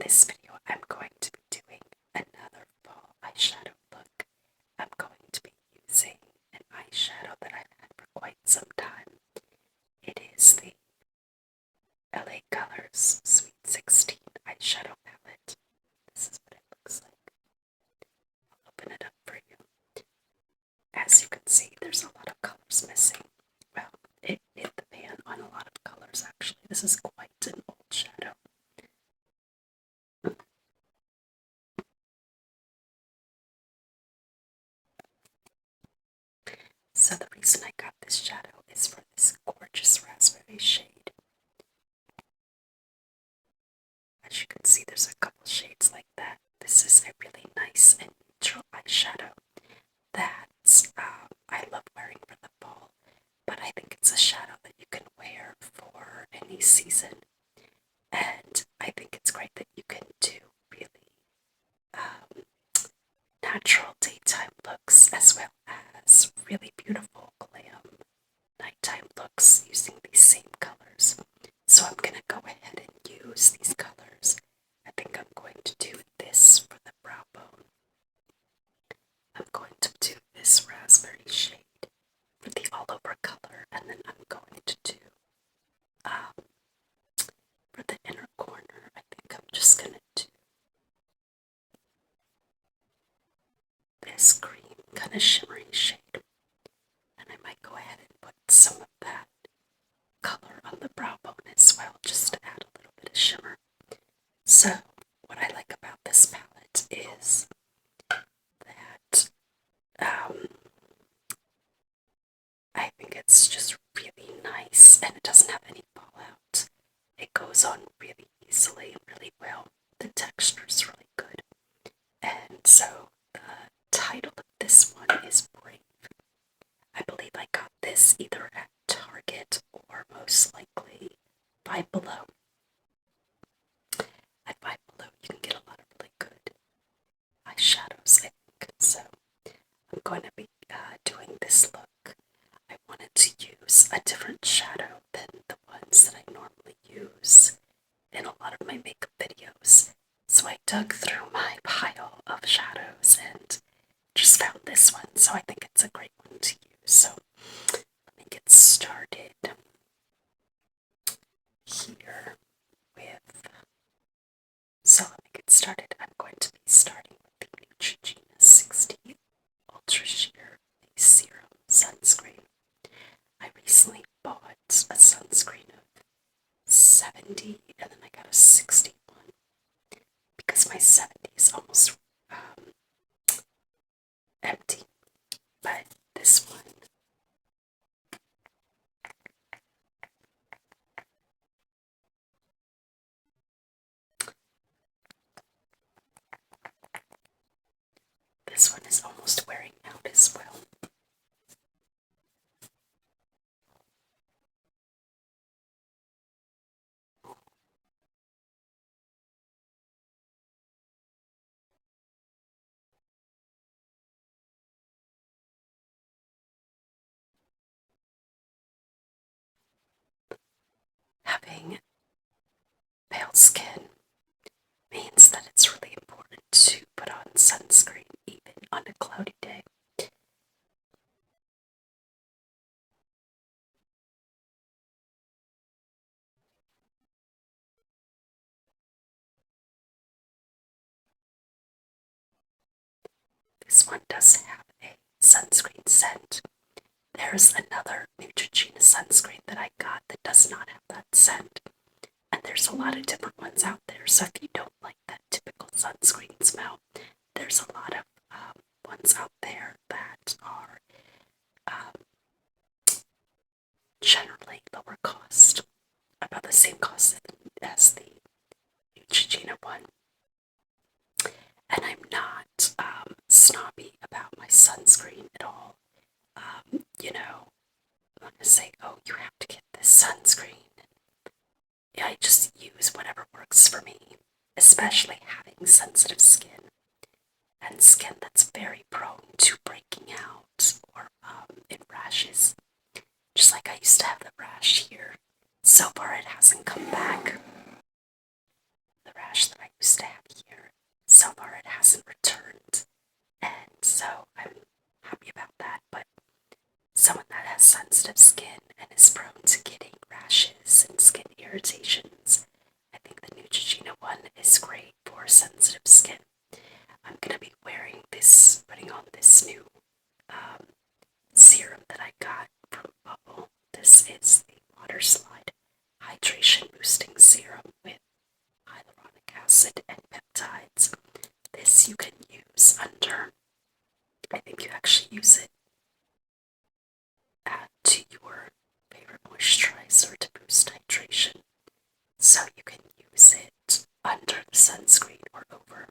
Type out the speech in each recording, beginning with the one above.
this video, I'm going to be doing another fall eyeshadow look. I'm going to be using an eyeshadow that I've had for quite some time. It is the LA Colors Sweet 16 eyeshadow palette. This is what it looks like. I'll open it up for you. As you can see, there's a lot of colors missing. Well, it hit the pan on a lot of colors actually. This is quite an old shadow. So the reason I got this shadow is for this gorgeous raspberry shade. As you can see, there's a couple shades like that. This is a really nice and neutral eyeshadow that I love wearing for the fall, but I think it's a shadow that you can wear for any season. And I think it's great that you can do really natural daytime looks as well as really beautiful glam nighttime looks using these same colors. So I'm going to go ahead and use these colors. I think I'm going to do this for the brow bone. I'm going to do this raspberry shade for the all over color, and then I'm going to do for the inner corner, I think I'm just going to do this cream kind of shimmery shade. And I might go ahead and put some of that color on the brow bone as well, just to add a little bit of shimmer. So, what I like about this palette is that I think it's just really nice and it doesn't have any fallout. It goes on really easily and really well. The texture is really good. And so the title of this one is Brave. I believe I got this either at Target or most likely Five Below. At Five Below you can get a lot of really good eyeshadows, I think. So I'm going to be doing this look. I wanted to use a different shadow than the ones that I normally use in a lot of my makeup videos. So I dug through my pile of shadows and just found this one. So I think it's a great one to use. So let me get started here with. So let me get started. I'm going to be starting with the Neutrogena 60 Ultra Sheer Face Serum Sunscreen. I recently bought a sunscreen of 70 and then I got a 61 because my 70 is almost empty. But this one, is almost wearing out as well. Having pale skin means that it's really important to put on sunscreen even on a cloudy day. This one does have a sunscreen scent. There's another Neutrogena sunscreen that I got that does not have that scent. And there's a lot of different ones out there, so if you don't like that typical sunscreen smell, there's a lot of ones out there that are generally lower cost, about the same cost as the Neutrogena one. And I'm not snobby about my sunscreen at all. I'm not going to say, oh, you have to get this sunscreen. Yeah, I just use whatever works for me, especially having sensitive skin and skin that's very prone to breaking out or in rashes. Just like I used to have the rash here. So far it hasn't come back. The rash that I used to have here. So far, it hasn't returned, and so I'm happy about that. But someone that has sensitive skin and is prone to getting rashes and skin irritations, I think the Neutrogena one is great for sensitive skin. I'm gonna be putting on this new serum that I got from Bubble. This is the Water Slide Hydration Boosting Serum with hyaluronic acid and peptides. This you can use under, I think you actually use it to your favorite moisturizer to boost hydration. So you can use it under the sunscreen or over.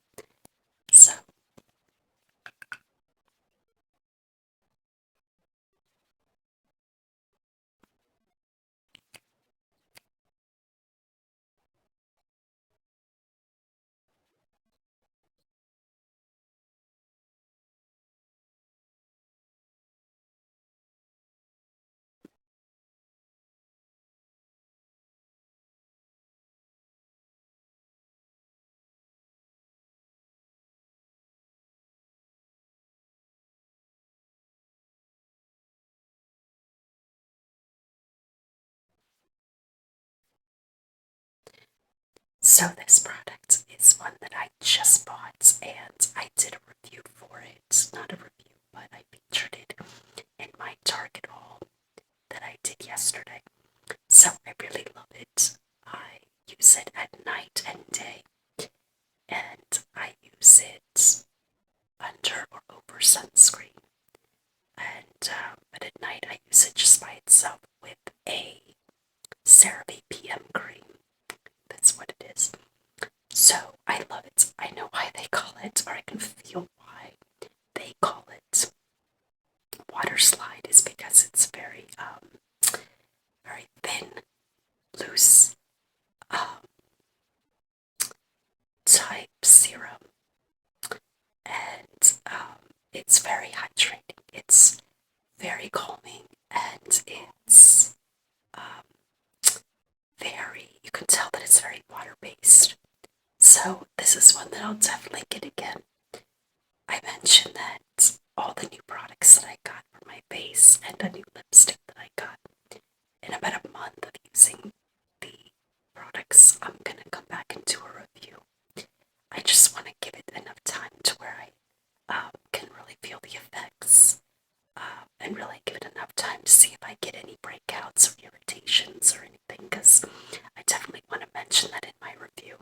So this product is one that I just bought and I did a review for it. Not a review, but I featured it in my Target haul that I did yesterday. So I really love it. I use it at night and day, and I use it under or over sunscreen. But at night I use it just by itself with a CeraVe PM cream. That's what it is. So I love it. I know why they call it, or I can feel why they call it water slide, is because it's very very thin, loose type serum, and it's very hydrating. It's very calming, and it's you can tell that it's very water based. So this is one that I'll definitely get again. I mentioned that all the new products that I got for my face and a new lipstick that I got in about a month of using the products, I'm gonna come back and do a review. I just want to give it enough time to where I can really feel the effects and really give it enough time to see if I get any breakouts or irritations or anything, because I definitely want to mention that in my review.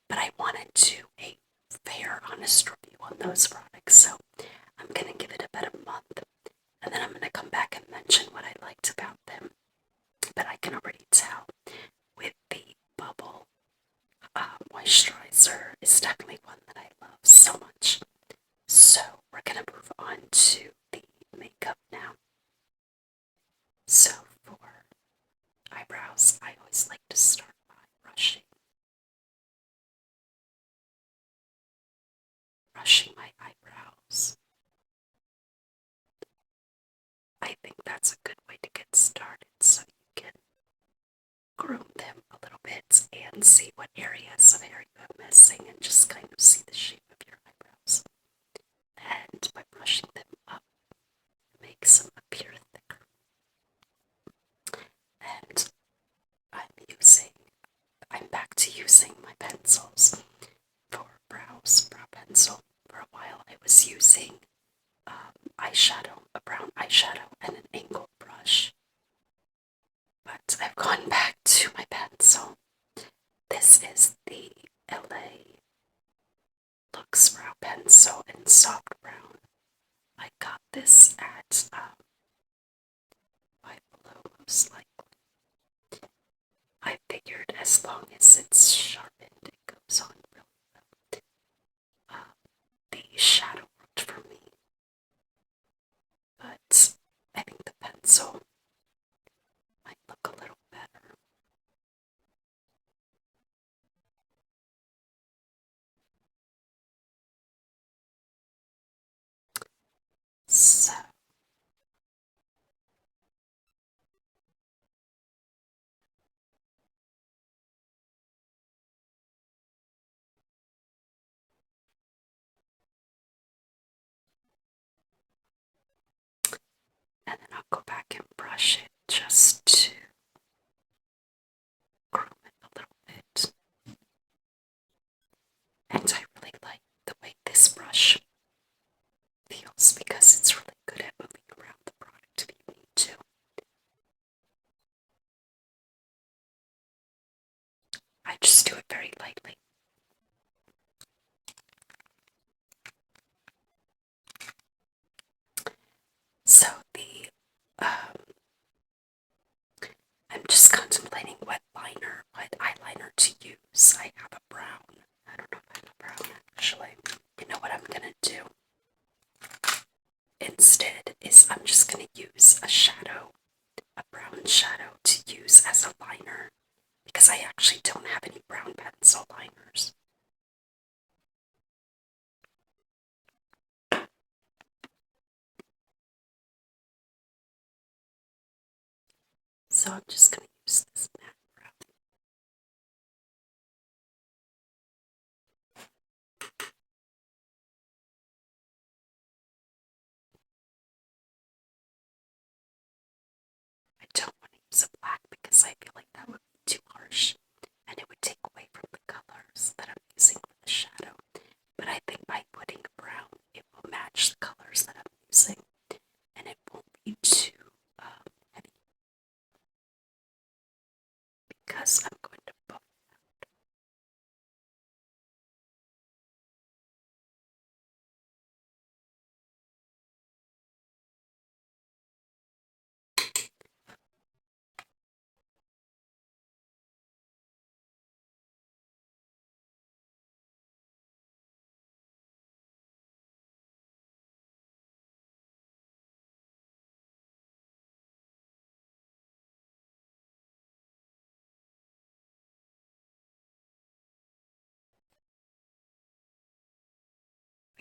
But I want to do a fair, honest review on those products, so I'm going to give it about a month, and then I'm going to come back and mention what I liked about them. But I can already tell with the Bubble moisturizer, it's definitely one that I love so much. So we're going to move on to the makeup now. So for eyebrows, I always like to start by brushing my eyebrows. I think that's a good way to get started, so you can groom them a little bit and see what areas of hair you have missing and just kind of see the shape of your eyebrows. And by brushing them up, it makes them appear thicker. And I'm back to using my pencils for brow pencil. For a while I was using eyeshadow, a brown eyeshadow, and an angled brush. But I've gone back to my pencil. This is the LA Lux Brow Pencil in soft brown. I got this at Five Below, most likely. I figured as long as it's sharpened, it goes on really well. The shadow worked for me, but I think the pencil might look a little better. So brush it just to groom it a little bit. And I really like the way this brush feels because it's really good at moving around the product if you need to. I just do it very lightly. So I'm just contemplating what eyeliner to use. I have a brown. I don't know if I have a brown actually. You know what I'm gonna do? Instead is I'm just gonna use a shadow, a brown shadow to use as a liner because I actually don't have any brown pencil liners. So I'm just gonna use this matte brown. I don't want to use a black because I feel like that would be too harsh and it would take away from the colors that I'm using for the shadow. But I think by putting a brown, it will match the colors that I'm using and it won't be too heavy because I'm going to buff.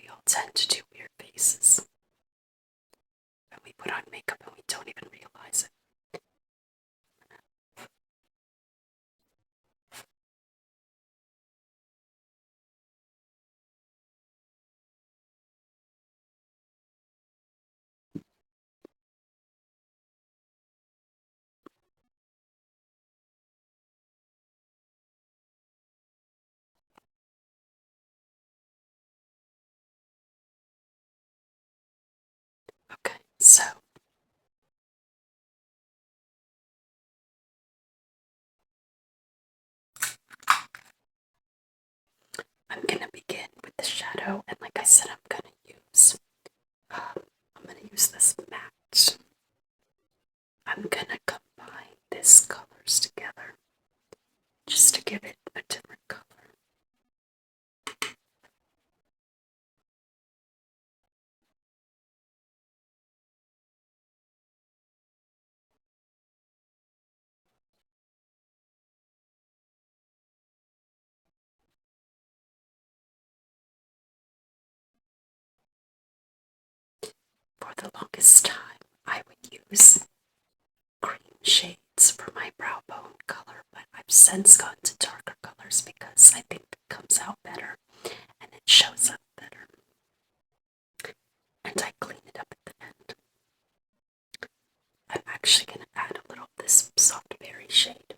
We all tend to do weird faces when we put on makeup and we don't even realize it. Okay, so I'm gonna begin with the shadow, and like I said, I'm gonna use this matte. I'm gonna combine these colors together just to give it a different color. For the longest time, I would use cream shades for my brow bone color, but I've since gone to darker colors because I think it comes out better and it shows up better. And I clean it up at the end. I'm actually going to add a little of this soft berry shade.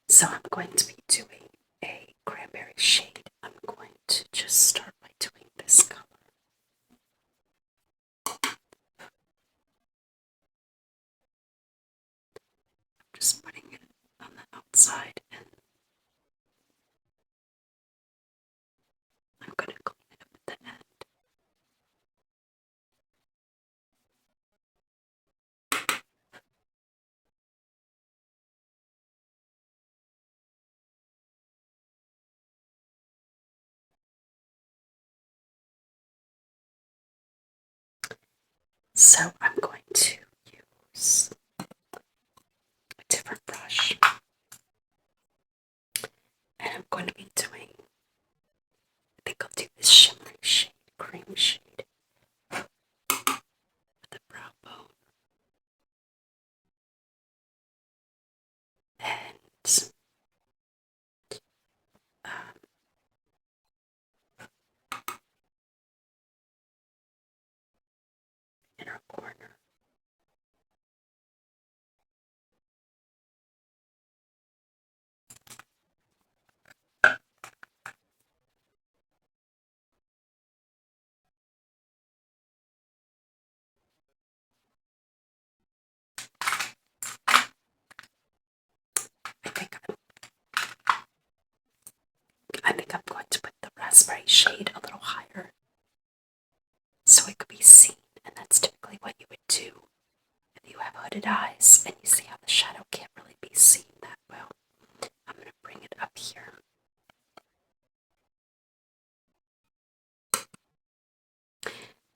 So I'm going to be doing a cranberry shade. I'm going to just start by doing this color. I'm just putting it on the outside and I'm going to clean it up at the end. So I'm going to use a different brush and I'm going to be doing, I think I'll do this shimmery shade, cream shade for the brow bone. And inner corner. I think I'm going to put the raspberry shade a little higher so it could be seen, and that's typically what you would do if you have hooded eyes and you see how the shadow can't really be seen that well. I'm going to bring it up here.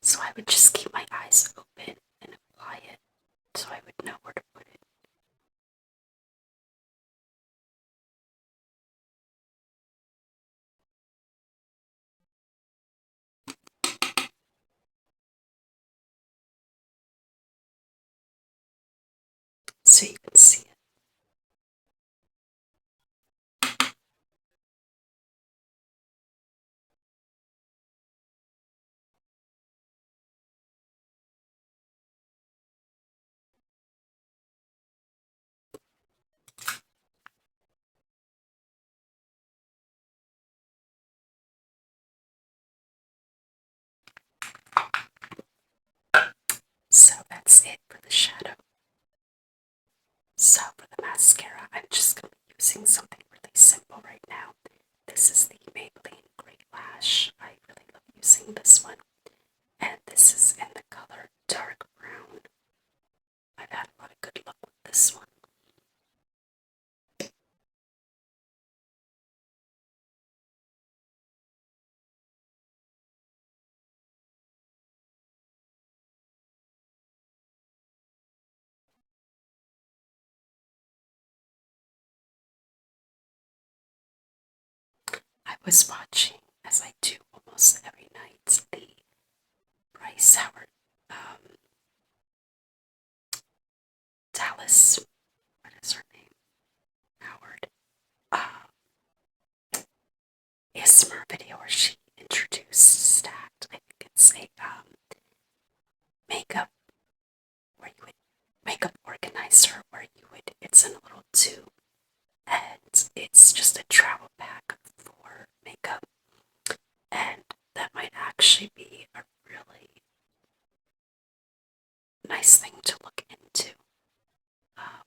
So I would just keep my eyes open and apply it so I would know where to put it. So you can see it. So that's it for the shadow. So for the mascara, I'm just going to be using something really simple right now. This is the Maybelline Great Lash. I really love using this one. And this is in the color dark brown. I've had a lot of good luck with this one. I was watching, as I do almost every night, the Bryce Howard, Dallas, what is her name? Howard, ASMR video where she introduced Stacked. I think it's a makeup where you would makeup organizer where you would it's in a little tube and it's just a travel pack for makeup, and that might actually be a really nice thing to look into. Um,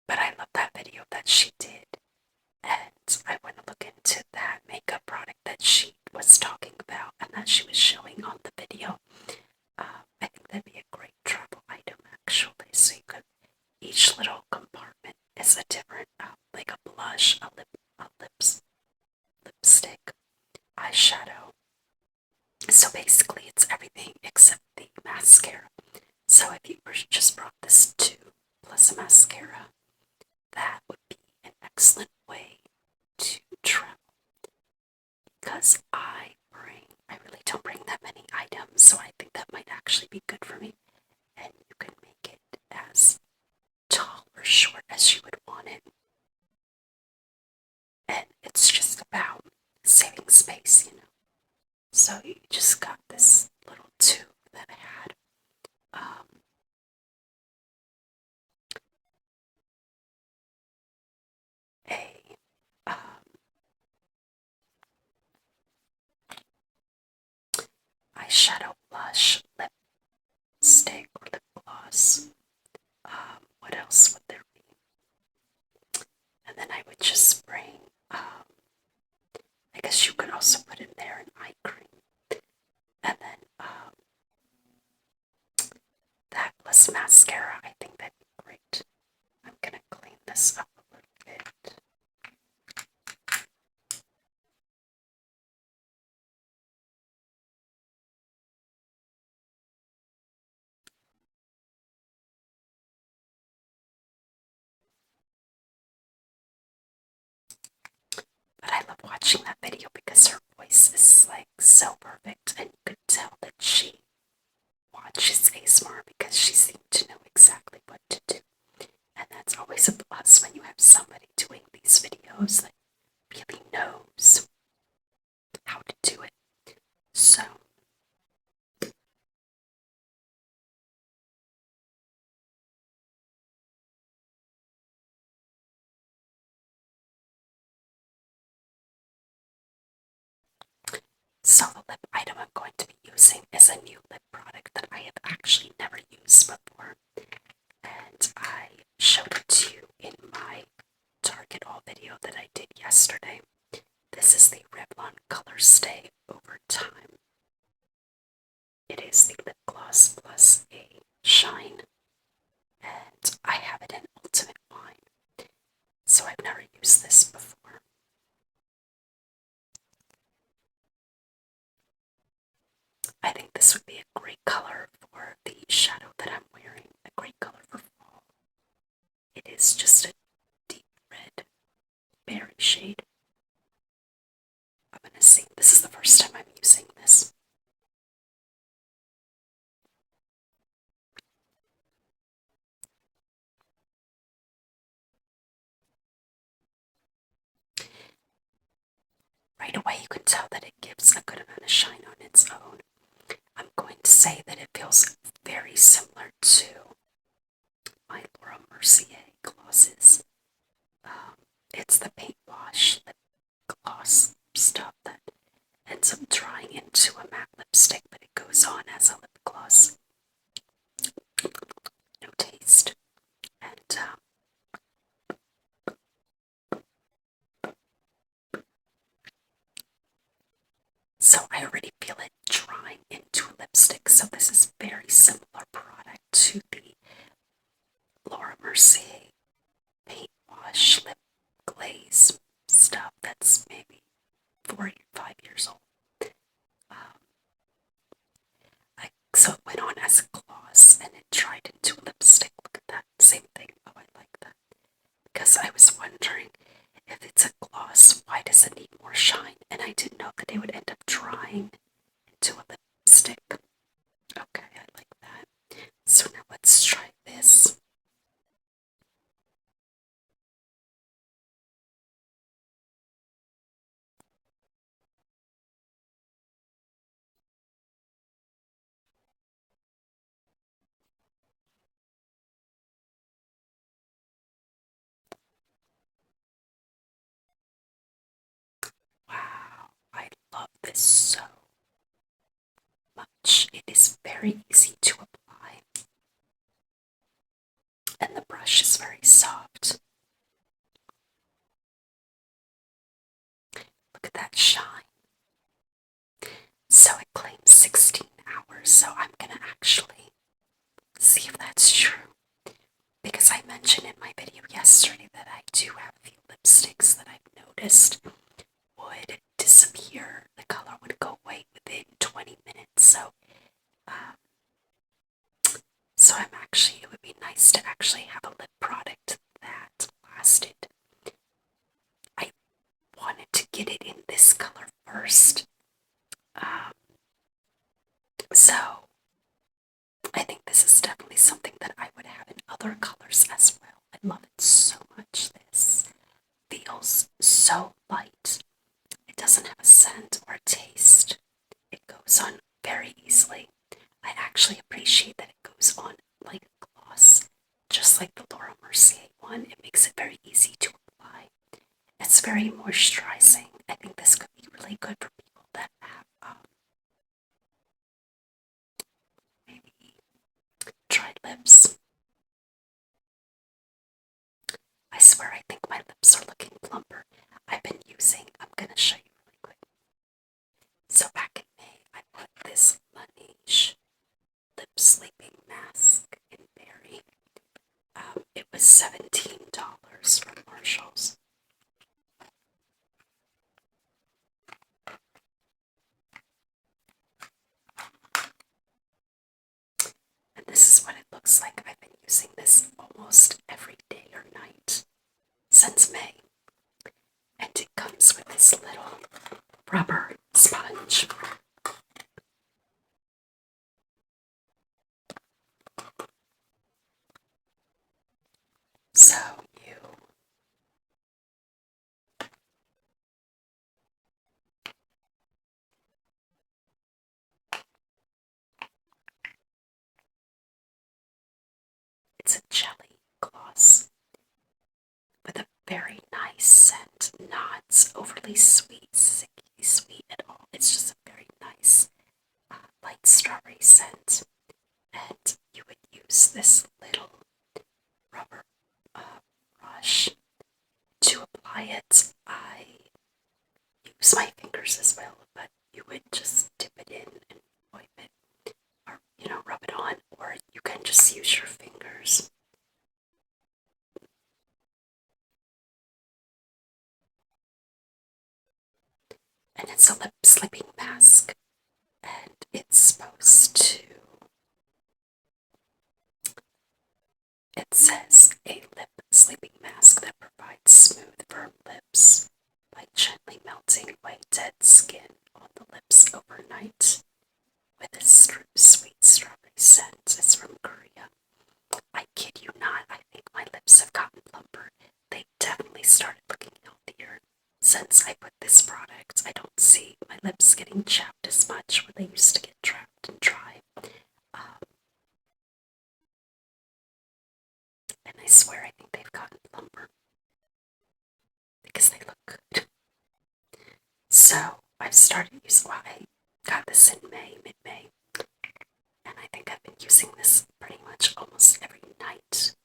but I love that video that she did, and I want to look into that makeup product that she was talking about and that she was showing on the video. I think that'd be a great travel item actually. So you could, each little compartment is a different, like a blush, a lipstick, eyeshadow. So basically, it's everything except the mascara. So if you just brought this tube plus a mascara, that would be an excellent way to travel. Because I really don't bring that many items, so I think that might actually be good for me. And you can make it as tall or short as you would want it. And it's just about saving space, you know. So you just got this little tube that had a eyeshadow blush, lipstick, or lip gloss. What else would there be? And then I would just bring, I guess you could also put in there an eye cream. And then that plus mascara, I think that'd be great. I'm gonna clean this up a little bit. But I love watching that video because her voice is like so perfect, and you could tell that she watches ASMR because she seemed to know exactly what to do. And that's always a plus when you have somebody doing these videos that really knows how to do it. So the lip item I'm going to be using is a new lip product that I have actually never used before. And I showed it to you in my Target haul video that I did yesterday. This is the Revlon Color Stay Over Time. It is the lip gloss plus a shine, and I have it in Ultimate Wine, so I've never used this before. I think this would be a great color for the shadow that I'm wearing, a great color for fall. It is just a deep red berry shade. I'm going to see, this is the first time I'm using this. Right away you can tell that it gives a good amount of shine on its own. I'm going to say that it feels very similar to my Laura Mercier glosses. It's the paint wash lip gloss stuff that ends up drying into a matte lipstick, but it goes on as a lip gloss. No taste. And so I already feel it drying into a lipstick, so this is very similar product to the Laura Mercier paint wash lip glaze stuff that's maybe 4 or 5 years old. So it went on as a gloss and it dried into a lipstick. Look at that, same thing. Oh, I like that. Because I was wondering, if it's a gloss, why does it need more shine? And I didn't know that it would end up drying into a lipstick. Okay, I like that. So now let's try this. Wow, I love this so much. It is very easy to apply. And the brush is very soft. Look at that shine. So it claims 16 hours, so I'm gonna actually see if that's true. Because I mentioned in my video yesterday that I do have a few lipsticks that I've noticed would disappear. The color would go away within 20 minutes. So it would be nice to actually have a lip product that lasted. I wanted to get it in this color first. So I think this is definitely something that I would have in other colors as well. I love it so much. This feels so light. It doesn't have a scent or a taste. It goes on very easily. I actually appreciate that it goes on like a gloss, just like the Laura Mercier one. It makes it very easy to apply. It's very moisturizing. I think this could be really good for people that have maybe dried lips. I swear I think my lips are looking plumper. I'm going to show you really quick. So back in May, I put this Laneige lip sleeping mask in Berry. It was $17 from Marshall's. And this is what it looks like. I've been using this almost every day or night since May. And it comes with this little rubber sponge. So it's a jelly gloss with a very nice scent, not overly sweet, sicky sweet at all. It's just a very strawberry scent, and you would use this little rubber brush to apply it. I use my fingers as well, but you would just dip it in and wipe it, or rub it on, or you can just use your fingers. And it's a lip sleeping mask, and it's supposed to, it says a lip sleeping mask that provides smooth, firm lips by gently melting away dead skin on the lips overnight with a sweet strawberry scent. It's from Korea. I kid you not, I think my lips have gotten plumper. They definitely started looking healthier since I put this product. I don't see my lips getting chapped as much where they used to get trapped and dry. And I swear I think they've gotten plumper because they look good. So I've started using, well, I got this in mid-May, and I think I've been using this pretty much almost every night.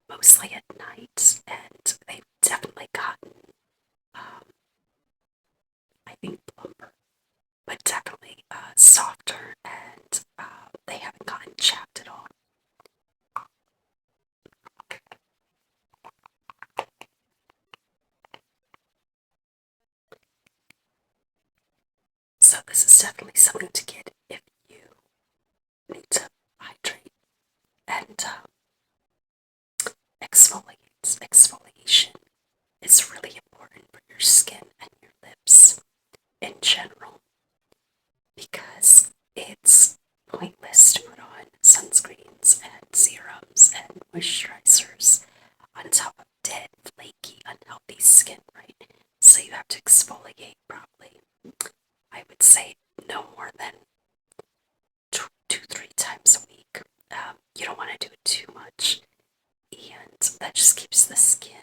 Mostly at night, and they've definitely gotten, I think, plumper, but definitely softer, and they haven't gotten chapped at all. So this is definitely something to get if you need to hydrate and exfoliate. Exfoliation is really important for your skin and your lips in general because it's pointless to put on sunscreens and serums and moisturizers on top of dead, flaky, unhealthy skin, right? So you have to exfoliate properly. I would say no more than 2-3 times a week. You don't want to do it too much, and that just keeps the skin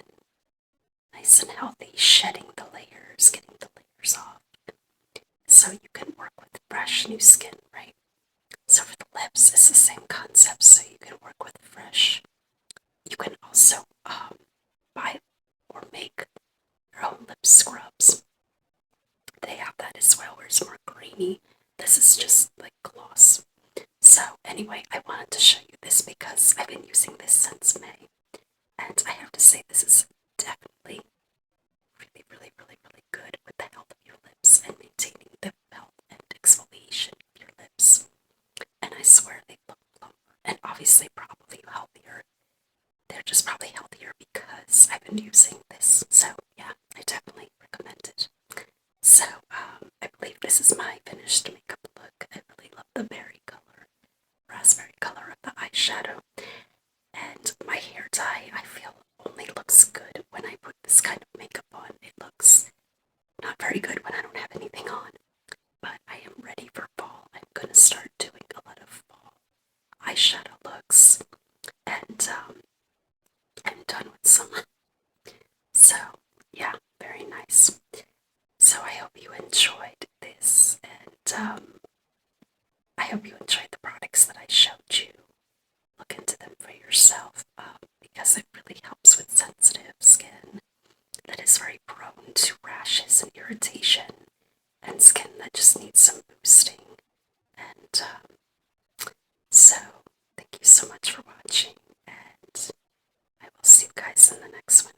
nice and healthy, shedding the layers, getting the layers off, so you can work with fresh new skin, right? So for the lips, it's the same concept, so you can work with fresh. You can also buy or make your own lip scrubs. They have that as well, where it's more grainy. This is just like gloss. So anyway, I wanted to show you this because I've been using this since May, and I have to say this is definitely really, really, really, really good with the health of your lips and maintaining the health and exfoliation of your lips. And I swear they look plumper, and obviously probably healthier. They're just probably healthier because I've been using this. So yeah, I definitely recommend it. So I believe this is my finished makeup look. I really love the berry color, raspberry color of the eyeshadow. And my hair dye, I feel, only looks good when I put this kind of makeup on. It looks not very good when I don't have anything on. But I am ready for fall. I'm going to start doing a lot of fall eyeshadow looks. And I'm done with summer. So, yeah, very nice. So I hope you enjoyed this, and I hope you enjoyed the products that I showed you. Look into them for yourself, because it really helps with sensitive skin that is very prone to rashes and irritation, and skin that just needs some boosting. And so, thank you so much for watching, and I will see you guys in the next one.